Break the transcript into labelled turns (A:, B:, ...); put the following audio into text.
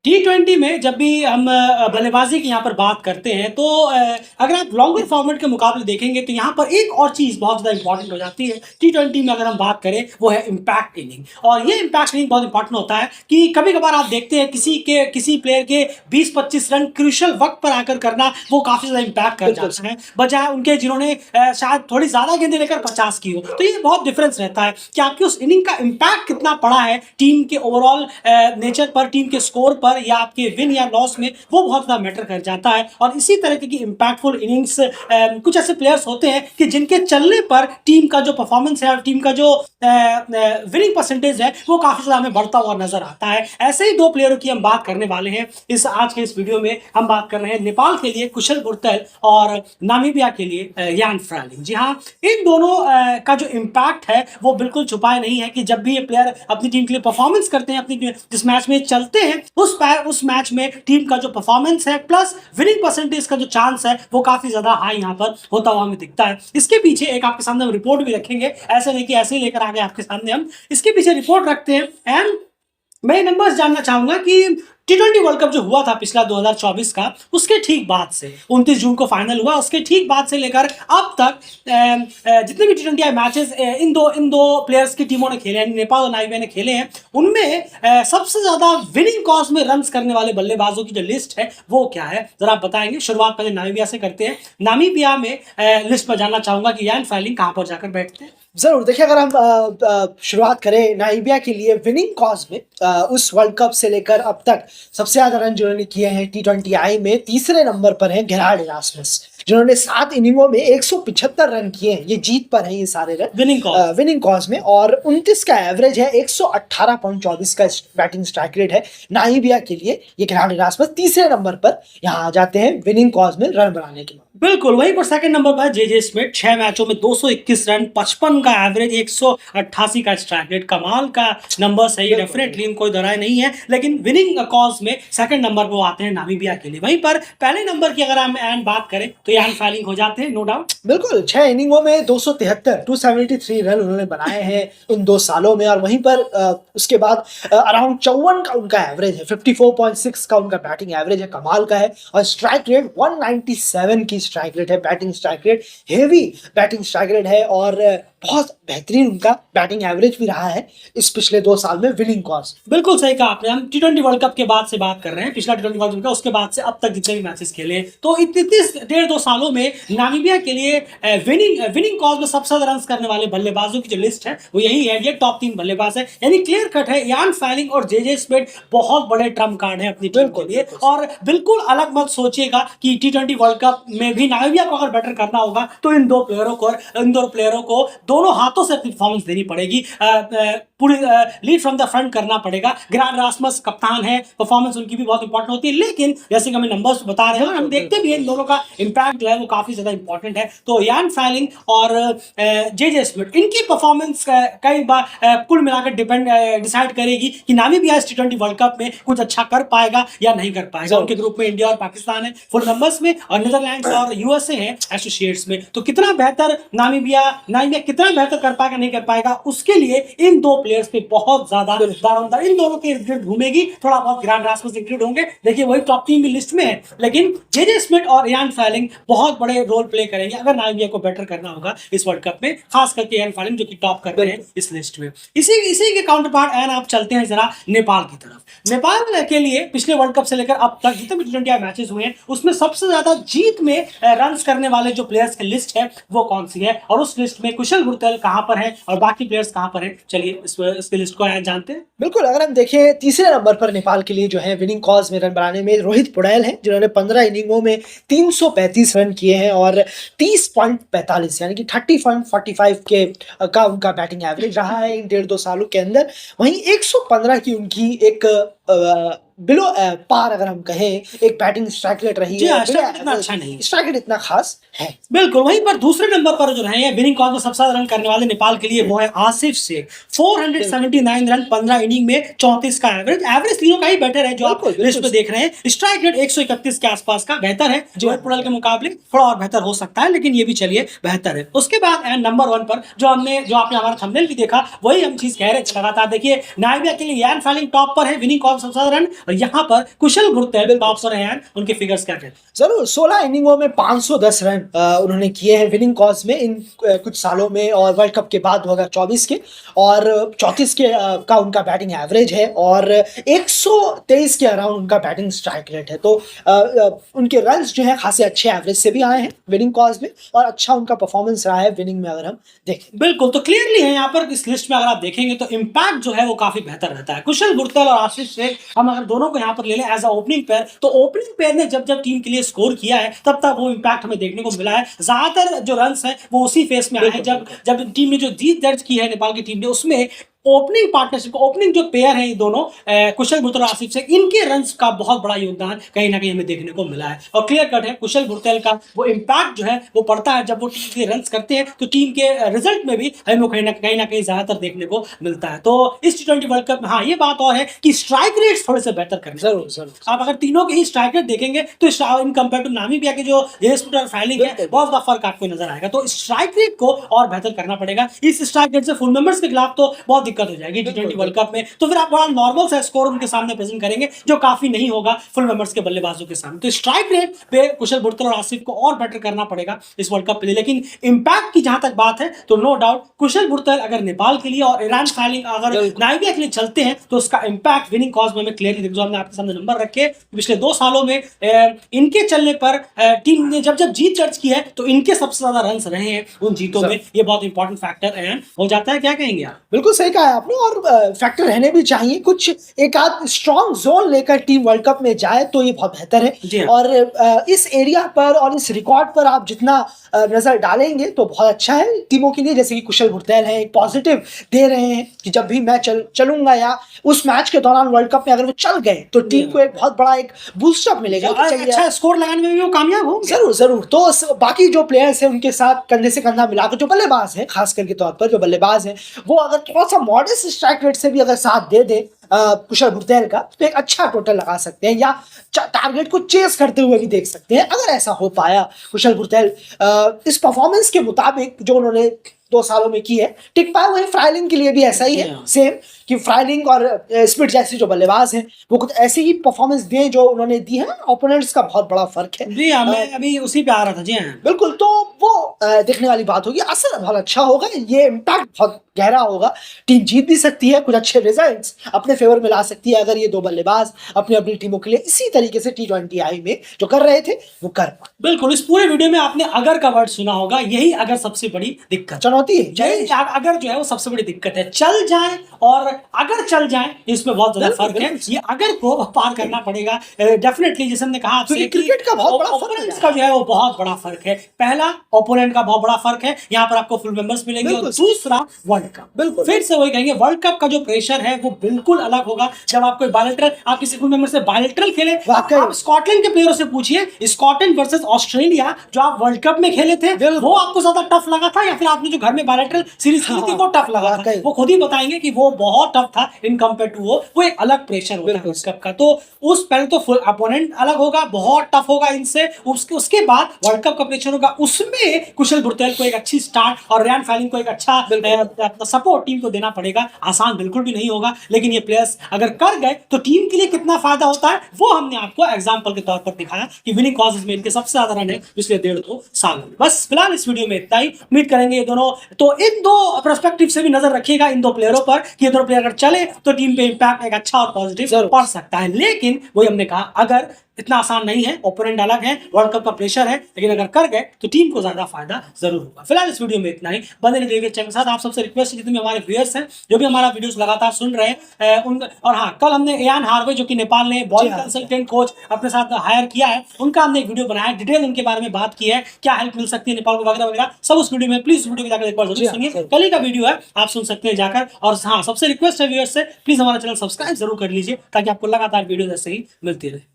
A: T20 में जब भी हम बल्लेबाजी की यहाँ पर बात करते हैं तो अगर आप लॉन्गर फॉर्मेट के मुकाबले देखेंगे तो यहाँ पर एक और चीज़ बहुत ज़्यादा इंपॉर्टेंट हो जाती है T20 में। अगर हम बात करें वो है इम्पैक्ट इनिंग, और ये इम्पैक्ट इनिंग बहुत इंपॉर्टेंट होता है कि कभी कभार आप देखते हैं किसी प्लेयर के 20-25 रन क्रूशल वक्त पर आकर करना वो काफ़ी ज़्यादा इम्पैक्ट कर जाते हैं, बजाय उनके जिन्होंने शायद थोड़ी ज़्यादा गेंदें लेकर 50 की हो। तो ये बहुत डिफरेंस रहता है कि आपकी उस इनिंग का इम्पैक्ट कितना पड़ा है टीम के ओवरऑल नेचर पर, टीम के स्कोर पर, या आपके विन या लॉस में, वो बहुत ज़्यादा मैटर कर जाता है। और इसी तरह की इम्पैक्टफुल इनिंग्स कुछ ऐसे प्लेयर्स होते हैं कि जिनके चलने पर टीम का जो परफॉर्मेंस है और टीम का जो विनिंग परसेंटेज है वो काफ़ी ज़्यादा हमें बढ़ता हुआ नजर आता है। ऐसे ही दो प्लेयरों की हम बात करने वाले हैं आज के इस वीडियो में। हम बात कर रहे हैं नेपाल के लिए कुशल भुरतेल और नामीबिया के लिए यान फ्रालिंग। जी हाँ, इन दोनों का जो इम्पैक्ट है वो बिल्कुल छुपाए नहीं है कि जब भी ये प्लेयर अपनी टीम के लिए परफॉर्मेंस करते हैं, अपनी जिस मैच में चलते हैं उस मैच में टीम का जो परफॉर्मेंस है प्लस विनिंग परसेंटेज का जो चांस है वो काफी ज्यादा हाई यहाँ पर होता हुआ हमें दिखता है। इसके पीछे एक आपके सामने हम रिपोर्ट भी रखेंगे, ऐसे नहीं कि ऐसे ही लेकर आ गए आपके सामने। हम इसके पीछे रिपोर्ट रखते हैं एंड मैं नंबर्स जानना चाहूंगा कि T20 वर्ल्ड कप जो हुआ था पिछला 2024 का, उसके ठीक बाद से 29 जून को फाइनल हुआ, उसके ठीक बाद से लेकर अब तक जितने भी T20 मैचेस इन दो प्लेयर्स की टीमों ने खेले हैं, नेपाल और नामीबिया ने खेले हैं, उनमें सबसे ज्यादा विनिंग कॉज में रन्स करने वाले बल्लेबाजों की जो लिस्ट है वो क्या है, जरा आप बताएंगे। शुरुआत पहले नामीबिया से करते हैं। नामीबिया में लिस्ट पर जानना चाहूंगा कि यान फ्रालिंग कहां पर जाकर बैठते हैं।
B: जरूर देखिए, अगर हम शुरुआत करें नामीबिया के लिए विनिंग कॉज में, उस वर्ल्ड कप से लेकर अब तक सबसे ज्यादा रन जिन्होंने किए हैं T20I में, तीसरे नंबर पर हैं गेरार्ड इरास्मस, जिन्होंने 7 इनिंगों में 175 रन किए हैं। ये जीत पर हैं ये सारे रन विनिंग कॉज में, और 29 का एवरेज है, 118.24 का बैटिंग स्ट्राइक रेट है नामीबिया के लिए। ये गेरार्ड इरास्मस तीसरे नंबर पर यहाँ आ जाते हैं विनिंग कॉज में रन बनाने के।
A: बिल्कुल वहीं पर सेकंड नंबर पर जे स्मिथ, 6 मैचों में 221 रन, 55 का एवरेज, 188 का स्ट्राइक रेट। कमाल का नंबर सही, डेफिनेटली कोई दरार नहीं है, लेकिन विनिंग कॉज में सेकंड नंबर पर आते हैं नामीबिया के लिए। वहीं पर पहले नंबर की अगर हम बात करें तो यान फ्रालिंग हो जाते हैं, नो डाउट।
B: बिल्कुल, 6 इनिंगों में 273 रन उन्होंने बनाए हैं उन 2 सालों में, और वहीं पर उसके बाद अराउंड 54 का उनका एवरेज है, 54.6 का उनका बैटिंग एवरेज है, कमाल का है। और स्ट्राइक रेट 197 की स्ट्राइक रेट है, batting strike rate, heavy batting strike rate है, और बहुत बेहतरीन उनका बैटिंग एवरेज भी रहा है इस पिछले 2 साल में विनिंग कॉज।
A: बिल्कुल सही कहा आपने। हम T20 वर्ल्ड कप के बाद से बात कर रहे हैं, पिछला T20 वर्ल्ड कप का, उसके बाद से अब तक जितने भी मैचेस खेले, तो इतने 1.5-2 सालों में नामीबिया के लिए विनिंग कॉज में सबसे ज्यादा रन करने वाले बल्लेबाजों की जो लिस्ट है वो यही है। ये टॉप 3 बल्लेबाज है, यानी क्लियर कट है। यान फ्रालिंग और जे स्मिथ बहुत बड़े ट्रम्प कार्ड है अपनी टीम के लिए, और बिल्कुल अलग मत सोचिएगा कि T20 वर्ल्ड कप में भी नामीबिया को अगर बेटर करना होगा तो इन दो प्लेयरों को दोनों हाथों से अपनी परफॉर्मेंस देनी पड़ेगी, पूरी लीड फ्रॉम द फ्रंट करना पड़ेगा। गेरार्ड इरास्मस कप्तान है, परफॉर्मेंस उनकी भी बहुत इंपॉर्टेंट होती है, लेकिन जैसे कि हमें नंबर्स बता रहे हैं और हम देखते भी हैं इन दोनों का इंपैक्ट जो है वो काफी ज्यादा इंपॉर्टेंट है। तो यान फ्रालिंग और जे स्मिथ, इनकी परफॉर्मेंस कई बार कुल मिलाकर डिसाइड करेगी कि नामीबिया इस T20 वर्ल्ड कप में कुछ अच्छा कर पाएगा या नहीं कर पाएगा। उनके ग्रुप में इंडिया और पाकिस्तान है फुल नंबर्स में, और नीदरलैंड्स और यूएसए है एसोसिएट्स में। तो कितना बेहतर नामीबिया कितना बेहतर कर पाएगा नहीं कर पाएगा, उसके लिए इन दो प्लेयर्स पे बहुत ज्यादा दारोमदार इन दोनों के इर्द घूमेगी। थोड़ा बहुत गेरार्ड इरास्मस इंक्लूड होंगे, देखिए वही टॉप 3 की लिस्ट में है, लेकिन जे स्मिथ और यान फ्रालिंग बहुत बड़े रोल प्ले करेंगे अगर नामीबिया को बेटर करना होगा इस वर्ल्ड कप में, खास करके यान फ्रालिंग जो कि टॉप कर रहे हैं इस लिस्ट में। इसी के काउंटर पार्ट एंड आप चलते हैं जरा नेपाल की तरफ। नेपाल के लिए पिछले वर्ल्ड कप से लेकर अब तक जितने भी T20 मैचेस हुए हैं उसमें सबसे ज्यादा जीत में रन करने वाले जो प्लेयर्स की लिस्ट है वो कौन सी है, और उस लिस्ट में कुशल भुरतेल कहां पर है और बाकी प्लेयर्स कहां पर हैं। चलिए इसकी लिस्ट को जानते हैं।
B: बिल्कुल, अगर हम देखें तीसरे नंबर पर नेपाल के लिए जो है विनिंग कॉज में रन बनाने में रोहित पौडेल हैं, जिन्होंने 15 इनिंगों में 335 रन किए हैं और 30.45 यानी कि 30.45 के का उनका बैटिंग एवरेज रहा है इन 1.5-2 सालों के अंदर। वहीं 115 की उनकी एक बिलो पार अगर हम कहें एक बैटिंग स्ट्राइक रेट रही है, स्ट्राइक रेट इतना खास है।
A: बिल्कुल, वहीं पर दूसरे नंबर पर जो रहे हैं विनिंग कॉज में सबसे ज्यादा रन करने वाले नेपाल के लिए वो है आसिफ शेख, 479 रन, 15 इनिंग में 34 का एवरेज तीनों का ही बेटर है जो आप लिस्ट पे देख रहे हैं। स्ट्राइक रेट 131 के आसपास का बेहतर है, रोहित पौडेल के मुकाबले थोड़ा और बेहतर हो सकता है, लेकिन ये भी चलिए बेहतर है। उसके बाद नंबर 1 पर जो आपने हमारा थंबनेल भी देखा वही हम चीज कह रहे लगातार। देखिए नामीबिया के लिए यान फ्रालिंग टॉप पर है, विनिंग कॉज सबसे ज्यादा रन, और यहाँ पर कुशल गुरतेल टॉप पर हैं, उनके फिगर्स क्या कहते हैं?
B: जरूर 16 इनिंगों में 510 रन उन्होंने किए हैं विनिंग कॉज में इन कुछ सालों में, और वर्ल्ड कप के बाद 2024 के, और 34 के का उनका बैटिंग एवरेज है, और 123 के अराउंड उनका बैटिंग स्ट्राइक रेट है। तो उनके रन्स जो है खासे अच्छे एवरेज से भी आए हैं विनिंग कॉज में, और अच्छा उनका परफॉर्मेंस रहा है विनिंग में अगर हम देखें।
A: बिल्कुल, तो क्लियरली है यहाँ पर इस लिस्ट में अगर आप देखेंगे तो इम्पैक्ट जो है वो काफी बेहतर रहता है। कुशल गुरतेल और आशीष शेख हम अगर दोनों को यहाँ पर ले लें एज अ ओपनिंग पेयर, तो ओपनिंग पेयर ने जब जब टीम के लिए स्कोर किया है तब तक वो इम्पैक्ट हमें देखने को मिला है। ज्यादातर जो रन्स हैं वो उसी फेस में आए हैं जब जब टीम ने जो जीत दर्ज की है नेपाल की टीम ने, उसमें ओपनिंग पार्टनरशिप, ओपनिंग जो पेयर है ये दोनों कुशल गुरतेल और आसिफ शेख, इनके रन्स का बहुत बड़ा योगदान कहीं ना कहीं हमें देखने को मिला है। और क्लियर कट है कुशल गुरतेल का वो इम्पैक्ट जो है वो पड़ता है जब वो टीम के रन्स करते हैं, तो टीम के रिजल्ट में भी हमें वो कहीं ना कहीं ज्यादातर देखने को मिलता है। तो इस T20 वर्ल्ड कप में हाँ ये बात और है कि स्ट्राइक रेट्स थोड़े से बेहतर करने
B: जरूर
A: आप अगर तीनों के ही स्ट्राइक रेट देखेंगे तो इन कंपेयर टू नामीबिया के जो और फाइलिंग है बहुत बड़ा फर्क आपको नजर आएगा। तो स्ट्राइक रेट को और बेहतर करना पड़ेगा। इस स्ट्राइक रेट से फुल मेंबर्स के खिलाफ तो बहुत दिक्कत हो जाएगी T20 वर्ल्ड कप में, तो फिर आप बड़ा नॉर्मल सा स्कोर उनके सामने प्रेजेंट करेंगे जो काफी नहीं होगा फुल मेंबर्स के बल्लेबाजों के सामने। तो स्ट्राइक रेट पे कुशल गुरतेल और आसिफ को और बेटर करना पड़ेगा इस वर्ल्ड कप के लिए। लेकिन इंपैक्ट की जहां तक बात है तो नो डाउट कुशल गुरतेल अगर नेपाल के लिए और इरान फाइलिंग अगर नामीबिया के लिए चलते हैं तो उसका इंपैक्ट विनिंग कॉज में क्लियरली देखो। हमने आपके सामने नंबर रखे पिछले 2 सालों में इनके चलने पर टीम ने जब जब जीत दर्ज की है तो इनके सबसे ज्यादा रन रहे हैं उन जीतों में। ये बहुत इंपॉर्टेंट फैक्टर हो जाता है। क्या कहेंगे आप?
B: बिल्कुल सही कहा है आपने, और फैक्टर रहने भी चाहिए। कुछ एक आध स्ट्रॉन्ग जोन लेकर टीम वर्ल्ड कप में जाए तो ये बहुत बेहतर है। और इस एरिया पर और इस रिकॉर्ड पर आप जितना नजर डालेंगे तो बहुत अच्छा है टीमों के लिए। जैसे कि कुशल गुरतेल है, एक पॉजिटिव दे रहे हैं कि जब भी मैं चलूंगा या उस मैच के दौरान वर्ल्ड कप में अगर वो चल गए तो टीम को एक बहुत बड़ा एक बूस्टअप मिलेगा,
A: अच्छा स्कोर लगाने में भी वो कामयाब होंगे।
B: जरूर। तो बाकी जो प्लेयर्स हैं उनके साथ कंधे से कंधा मिलाकर जो बल्लेबाज हैं, खास करके तौर पर जो बल्लेबाज हैं, वो अगर थोड़ा सा मॉडेस्ट स्ट्राइक रेट से भी अगर साथ दे दे कुशल गुरतेल का, तो एक अच्छा टोटल लगा सकते हैं या टारगेट को चेस करते हुए भी देख सकते हैं। अगर ऐसा हो पाया कुशल गुरतेल इस परफॉर्मेंस के मुताबिक जो उन्होंने 2 सालों में की है टिक पाए, वही फ्राइलिंग के लिए भी ऐसा ही है सेम, कि फ्राइलिंग और स्मिथ जैसे जो बल्लेबाज हैं वो कुछ ऐसे ही परफॉर्मेंस दें जो उन्होंने दी है। ओपोनेंट्स का बहुत बड़ा फर्क है।
A: जी हाँ, मैं अभी उसी पे आ रहा था। जी हाँ
B: बिल्कुल, तो वो देखने वाली बात होगी। असर बहुत अच्छा होगा, ये इम्पैक्ट बहुत गहरा होगा। टीम जीत भी सकती है, कुछ अच्छे रिजल्ट्स अपने फेवर में ला सकती है अगर ये 2 बल्लेबाज अपनी अपनी टीमों के लिए इसी तरीके से T20I में जो कर रहे थे वो कर पाए।
A: बिल्कुल, इस पूरे वीडियो में आपने अगर का वर्ड सुना होगा। यही अगर सबसे बड़ी दिक्कत,
B: चुनौती है।
A: अगर जो है वो सबसे बड़ी दिक्कत है। चल जाए और अगर चल जाए इसमें बहुत ज्यादा फर्क है। ये अगर को पार करना पड़ेगा डेफिनेटली। जैसे हमने कहा आपसे
B: क्रिकेट का बहुत बड़ा
A: ओपोनेंट्स का जो है वो बहुत बड़ा फर्क है। पहला ओपोनेंट का बहुत बड़ा फर्क है, यहाँ पर आपको फुल मेंबर्स मिलेंगे। और दूसरा वर्ल्ड कप, बिल्कुल फिर से वही कहेंगे, वर्ल्ड कप का जो प्रेशर है वो बिल्कुल अलग होगा। जब आप कोई बायलैटरल, आप किसी फुल मेंबर से बायलैटरल खेले, आप स्कॉटलैंड के प्लेयरों से पूछिए, स्कॉटलैंड वर्सेस ऑस्ट्रेलिया जो आप वर्ल्ड कप में खेले थे वो आपको ज्यादा टफ लगा था या फिर आपने जो घर में बायलैटरल सीरीज खेली थी वो टफ लगा था? वो खुद ही बताएंगे कि वो बहुत टफ था इन कंपेयर टू वो एक अलग प्रेशर होता है उस कप का। तो उस पहले तो फुल अपोनेंट अलग होगा, बहुत टफ होगा इनसे। उसके बाद वर्ल्ड कप का प्रेशर होगा, उसमें कुशल गुरतेल को एक अच्छी स्टार्ट और रियान फाइलिंग को एक अच्छा सपोर्ट टीम को देना पड़ेगा। आसान बिल्कुल भी नहीं होगा, लेकिन ये प्लेयर्स अगर कर गए तो टीम के लिए कितना फायदा होता है वो हमने आपको एग्जांपल के तौर पर दिखाया कि विनिंग कॉजेस में इनके सबसे ज्यादा रन है पिछले 1.5-2 साल में। बस फिलहाल इस वीडियो में इतना ही। उम्मीद करेंगे ये दोनों, तो इन 2 पर्सपेक्टिव से भी नजर रखिएगा इन 2 प्लेयरों पर कि ये दोनों प्लेयर अगर चले तो टीम पे इंपैक्ट एक अच्छा और पॉजिटिव पड़ सकता है। लेकिन वही हमने कहा, अगर इतना आसान नहीं है, ओपोनेंट अलग है, वर्ल्ड कप का प्रेशर है, लेकिन अगर कर गए तो टीम को ज्यादा फायदा जरूर होगा। फिलहाल इस वीडियो में इतना ही। बने रहिए चैनल के साथ। आप सबसे रिक्वेस्ट है, जितने हमारे व्यूअर्स हैं जो भी हमारा वीडियोस लगातार सुन रहे हैं और हाँ, कल हमने एयान हार्वे जो कि नेपाल ने बॉलिंग कंसल्टेंट कोच अपने साथ हायर किया है, उनका हमने एक वीडियो बनाया, डिटेल उनके बारे में बात की है, क्या हेल्प मिल सकती है नेपाल को वगैरह वगैरह, सब उस वीडियो में। प्लीज वीडियो को जाकर एक बार जरूर सुनिए, कल ही का वीडियो है, आप सुन सकते हैं जाकर। और हाँ, सबसे रिक्वेस्ट है व्यूअर्स से, प्लीज हमारा चैनल सब्सक्राइब जरूर कर लीजिए ताकि आपको लगातार वीडियो ऐसे ही मिलती रहे।